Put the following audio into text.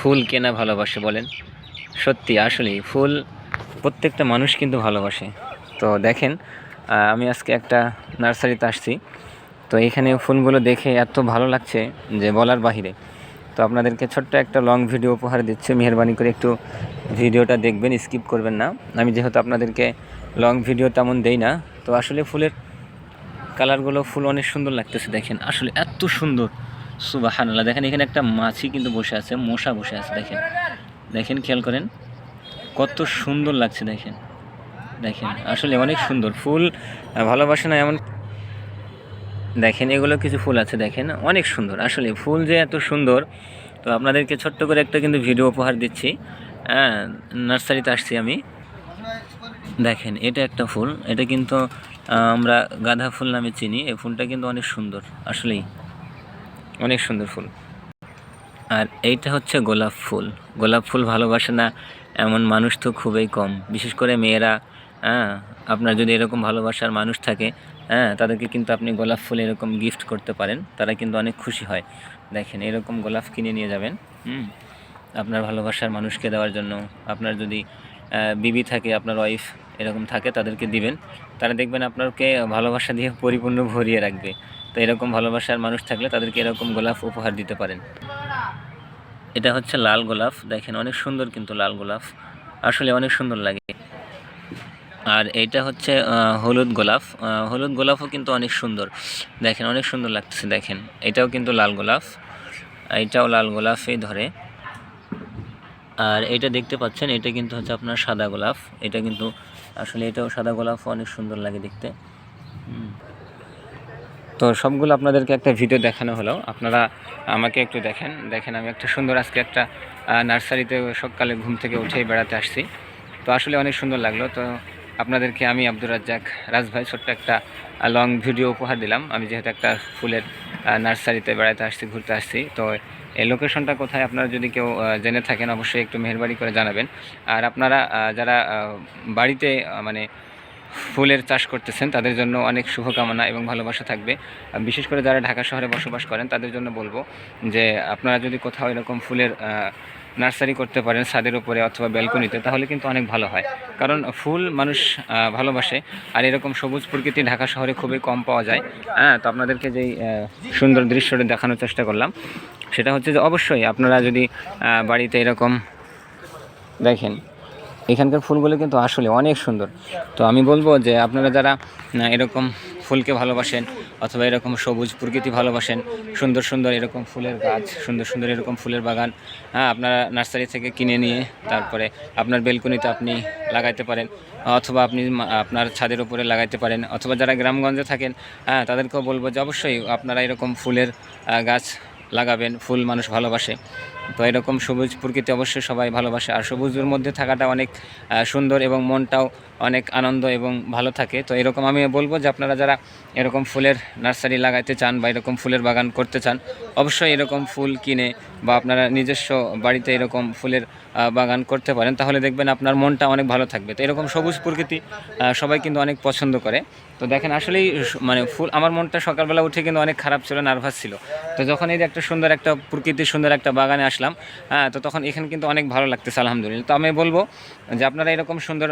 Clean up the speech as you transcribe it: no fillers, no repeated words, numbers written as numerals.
ফুল কেনা ভালোবাসে বলেন? সত্যি আসলেই ফুল প্রত্যেকটা মানুষ কিন্তু ভালোবাসে। তো দেখেন, আমি আজকে একটা নার্সারিতে আসছি। তো এখানে ফুলগুলো দেখে এত ভালো লাগছে যে বলার বাহিরে। তো আপনাদেরকে ছোট্ট একটা লং ভিডিও উপহার দিচ্ছি, মেহেরবানি করে একটু ভিডিওটা দেখবেন, স্কিপ করবেন না। আমি যেহেতু আপনাদেরকে লং ভিডিও তেমন দেই না, তো আসলে ফুলের কালারগুলো ফুল অনেক সুন্দর লাগতেছে। দেখেন আসলে এত সুন্দর, সুবহানাল্লাহ। দেখেন এখানে একটা মাছি কিন্তু বসে আছে, মশা বসে আছে। দেখেন দেখেন খেয়াল করেন কত সুন্দর লাগছে। দেখেন দেখেন আসলে অনেক সুন্দর ফুল। ভালোবাসে না এমন? দেখেন এগুলো কিছু ফুল আছে, দেখেন অনেক সুন্দর। আসলে ফুল যে এত সুন্দর, তো আপনাদেরকে ছোট্ট করে একটা কিন্তু ভিডিও উপহার দিচ্ছি। হ্যাঁ, নার্সারিতে আসছি আমি। দেখেন এটা একটা ফুল, এটা কিন্তু আমরা গাঁদা ফুল নামে চিনি। এই ফুলটা কিন্তু অনেক সুন্দর, আসলেই অনেক সুন্দর ফুল। আর এইটা হচ্ছে গোলাপ ফুল। গোলাপ ফুল ভালোবাসে না এমন মানুষ তো খুবই কম, বিশেষ করে মেয়েরা। হ্যাঁ, আপনার যদি এরকম ভালোবাসার মানুষ থাকে, হ্যাঁ, তাদেরকে কিন্তু আপনি গোলাপ ফুল এরকম গিফট করতে পারেন, তারা কিন্তু অনেক খুশি হয়। দেখেন এরকম গোলাপ কিনে নিয়ে যাবেন, আপনার ভালোবাসার মানুষকে দেওয়ার জন্য। আপনার যদি বিবি থাকে, আপনার ওয়াইফ এরকম থাকে, তাদেরকে দিবেন। তারা দেখবেন আপনাকে ভালোবাসা দিয়ে পরিপূর্ণ ভরিয়ে রাখবে। তো এরকম ভালোবাসার মানুষ থাকলে তাদেরকে এরকম গোলাপ উপহার দিতে পারেন। এটা হচ্ছে লাল গোলাপ। দেখেন অনেক সুন্দর কিন্তু লাল গোলাপ, আসলে অনেক সুন্দর লাগে। আর এইটা হচ্ছে হলুদ গোলাপ। হলুদ গোলাপও কিন্তু অনেক সুন্দর, দেখেন অনেক সুন্দর লাগতেছে। দেখেন এটাও কিন্তু লাল গোলাপ, এটাও লাল গোলাপই ধরে। আর এটা দেখতে পাচ্ছেন, এটা কিন্তু হচ্ছে আপনার সাদা গোলাপ। এটা কিন্তু আসলে এটাও সাদা গোলাপ, অনেক সুন্দর লাগে দেখতে। তো সবগুলো আপনাদেরকে একটা ভিডিও দেখানো হলো, আপনারা আমাকে একটু দেখেন। দেখেন আমি একটা সুন্দর আজকে একটা নার্সারিতে সকালে ঘুম থেকে উঠেই বেড়াতে আসছি। তো আসলে অনেক সুন্দর লাগলো। তো আপনাদেরকে আমি আব্দুর রাজ্জাক রাজ ভাই ছোট্ট একটা লং ভিডিও উপহার দিলাম। আমি যেহেতু একটা ফুলের নার্সারিতে বেড়াতে আসছি, ঘুরতে আসছি। তো এই লোকেশনটা কোথায় আপনারা যদি কেউ জেনে থাকেন, অবশ্যই একটু মেহেরবানি করে জানাবেন। আর আপনারা যারা বাড়িতে মানে ফুলের চাষ করতেছেন, তাদের জন্য অনেক শুভকামনা এবং ভালোবাসা থাকবে। বিশেষ করে যারা ঢাকা শহরে বসবাস করেন, তাদের জন্য বলবো যে আপনারা যদি কোথাও এরকম ফুলের নার্সারি করতে পারেন ছাদের উপরে অথবা ব্যালকনিতে, তাহলে কিন্তু অনেক ভালো হয়। কারণ ফুল মানুষ ভালোবাসে, আর এরকম সবুজ প্রকৃতি ঢাকা শহরে খুবই কম পাওয়া যায়। হ্যাঁ, তো আপনাদেরকে যেই সুন্দর দৃশ্যটা দেখানোর চেষ্টা করলাম, সেটা হচ্ছে যে অবশ্যই আপনারা যদি বাড়িতে এরকম দেখেন, এখানকার ফুলগুলো কিন্তু আসলে অনেক সুন্দর। তো আমি বলবো যে আপনারা যারা এরকম ফুলকে ভালোবাসেন অথবা এরকম সবুজ প্রকৃতি ভালোবাসেন, সুন্দর সুন্দর এরকম ফুলের গাছ, সুন্দর সুন্দর এরকম ফুলের বাগান, হ্যাঁ, আপনারা নার্সারি থেকে কিনে নিয়ে তারপরে আপনার বেলকনিতে আপনি লাগাইতে পারেন, অথবা আপনি আপনার ছাদের উপরে লাগাইতে পারেন। অথবা যারা গ্রামগঞ্জে থাকেন, হ্যাঁ, তাদেরকেও বলবো যে অবশ্যই আপনারা এরকম ফুলের গাছ লাগাবেন। ফুল মানুষ ভালোবাসে, তো এরকম সবুজ প্রকৃতি অবশ্যই সবাই ভালোবাসে। আর সবুজের মধ্যে থাকাটা অনেক সুন্দর এবং মনটাও অনেক আনন্দ এবং ভালো থাকে। তো এরকম আমি বলবো যে আপনারা যারা এরকম ফুলের নার্সারি লাগাইতে চান বা এরকম ফুলের বাগান করতে চান, অবশ্যই এরকম ফুল কিনে বা আপনারা নিজস্ব বাড়িতে এরকম ফুলের বাগান করতে পারেন, তাহলে দেখবেন আপনার মনটা অনেক ভালো থাকবে। তো এরকম সবুজ প্রকৃতি সবাই কিন্তু অনেক পছন্দ করে। তো দেখেন আসলেই মানে ফুল, আমার মনটা সকালবেলা উঠে কিন্তু অনেক খারাপ ছিল, নার্ভাস ছিল। তো যখন এই যে একটা সুন্দর একটা প্রকৃতির সুন্দর একটা বাগানে আসলাম, হ্যাঁ, তো তখন এখানে কিন্তু অনেক ভালো লাগতেছে, আলহামদুলিল্লাহ। তো আমি বলবো যে আপনারা এরকম সুন্দর